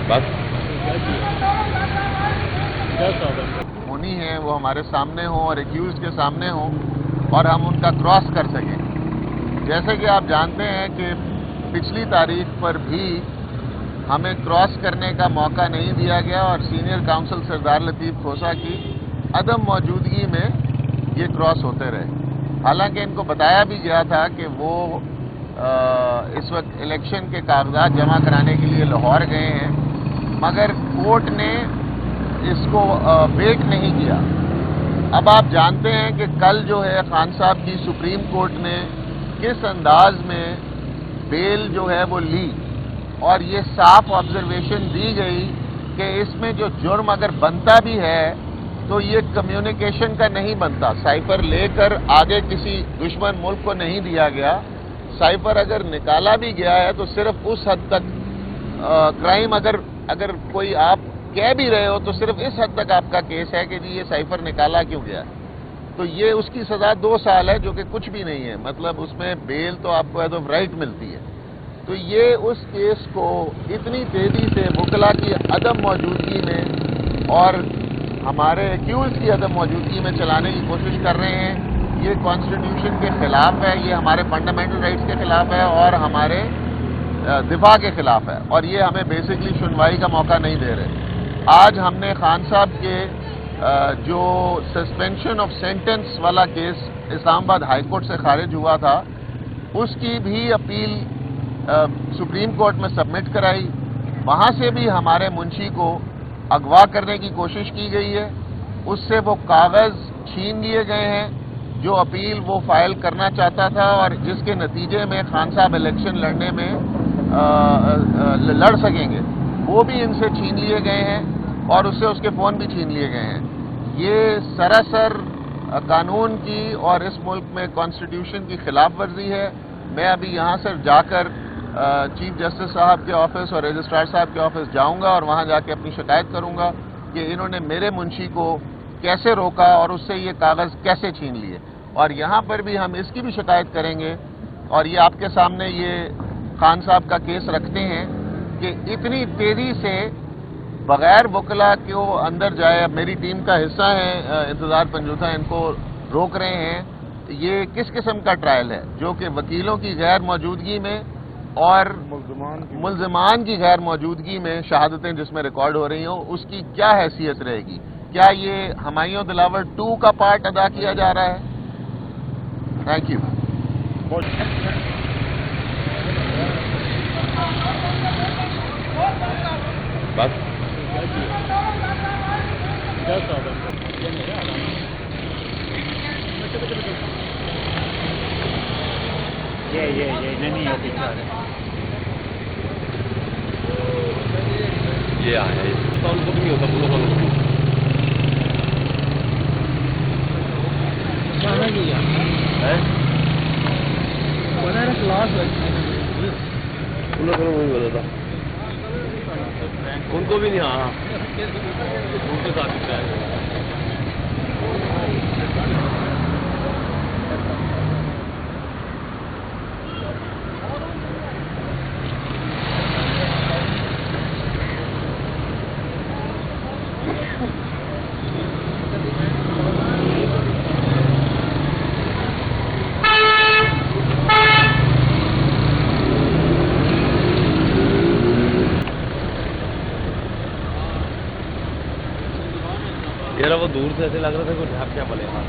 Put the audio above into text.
बस होनी है वो हमारे सामने हो और एक्यूज के सामने हो और हम उनका क्रॉस कर सकें। जैसे कि आप जानते हैं कि पिछली तारीख पर भी हमें क्रॉस करने का मौका नहीं दिया गया और सीनियर काउंसिल सरदार लतीफ़ खोसा की अदम मौजूदगी में ये क्रॉस होते रहे। हालांकि इनको बताया भी गया था कि वो इस वक्त इलेक्शन के कागजात जमा कराने के लिए लाहौर गए हैं, मगर कोर्ट ने इसको वेट नहीं किया। अब आप जानते हैं कि कल जो है खान साहब की सुप्रीम कोर्ट ने किस अंदाज में बेल जो है वो ली और ये साफ ऑब्जर्वेशन दी गई कि इसमें जो जुर्म अगर बनता भी है तो ये कम्युनिकेशन का नहीं बनता। साइफर लेकर आगे किसी दुश्मन मुल्क को नहीं दिया गया। साइफर अगर निकाला भी गया है तो सिर्फ उस हद तक क्राइम अगर कोई आप कह भी रहे हो तो सिर्फ इस हद तक आपका केस है कि जी ये साइफर निकाला क्यों गया, तो ये उसकी सज़ा 2 साल है, जो कि कुछ भी नहीं है। मतलब उसमें बेल तो आपको एज ऑफ राइट मिलती है। तो ये उस केस को इतनी तेज़ी से वकला की अदम मौजूदगी में और हमारे एक्यूज की अदम मौजूदगी में चलाने की कोशिश कर रहे हैं, ये कॉन्स्टिट्यूशन के ख़िलाफ़ है, ये हमारे फंडामेंटल राइट्स के ख़िलाफ़ है और हमारे दिफा के ख़िलाफ़ है, और ये हमें बेसिकली सुनवाई का मौका नहीं दे रहे। आज हमने खान साहब के जो सस्पेंशन ऑफ सेंटेंस वाला केस इस्लामाबाद हाई कोर्ट से खारिज हुआ था, उसकी भी अपील सुप्रीम कोर्ट में सबमिट कराई। वहाँ से भी हमारे मुंशी को अगवा करने की कोशिश की गई है, उससे वो कागज़ छीन लिए गए हैं जो अपील वो फाइल करना चाहता था और जिसके नतीजे में खान साहब इलेक्शन लड़ने में लड़ सकेंगे, वो भी इनसे छीन लिए गए हैं और उससे उसके फ़ोन भी छीन लिए गए हैं। ये सरासर कानून की और इस मुल्क में कॉन्स्टिट्यूशन की खिलाफ वर्जी है। मैं अभी यहाँ से जाकर चीफ जस्टिस साहब के ऑफिस और रजिस्ट्रार साहब के ऑफिस जाऊँगा और वहाँ जाके अपनी शिकायत करूँगा कि इन्होंने मेरे मुंशी को कैसे रोका और उससे ये कागज़ कैसे छीन लिए, और यहाँ पर भी हम इसकी भी शिकायत करेंगे। और ये आपके सामने ये खान साहब का केस रखते हैं कि इतनी तेज़ी से बग़ैर वकला को अंदर जाए। अब मेरी टीम का हिस्सा है इंतज़ार पंजूथा, इनको रोक रहे हैं। ये किस किस्म का ट्रायल है जो कि वकीलों की गैर मौजूदगी में और मुल्ज़िमान की गैर मौजूदगी में शहादतें जिसमें रिकॉर्ड हो रही हों, उसकी क्या हैसियत रहेगी? क्या ये हमायूं दिलावर 2 का पार्ट अदा किया जा रहा है? Thank you. बस ये नहीं है पीछे ये आया है उनको भी नहीं होता पूरा क्लास वही बोला था उनको भी नहीं। हाँ उनके साथ है। यार वो दूर से ऐसे लग रहा था कोई ढाक क्या पड़ेगा।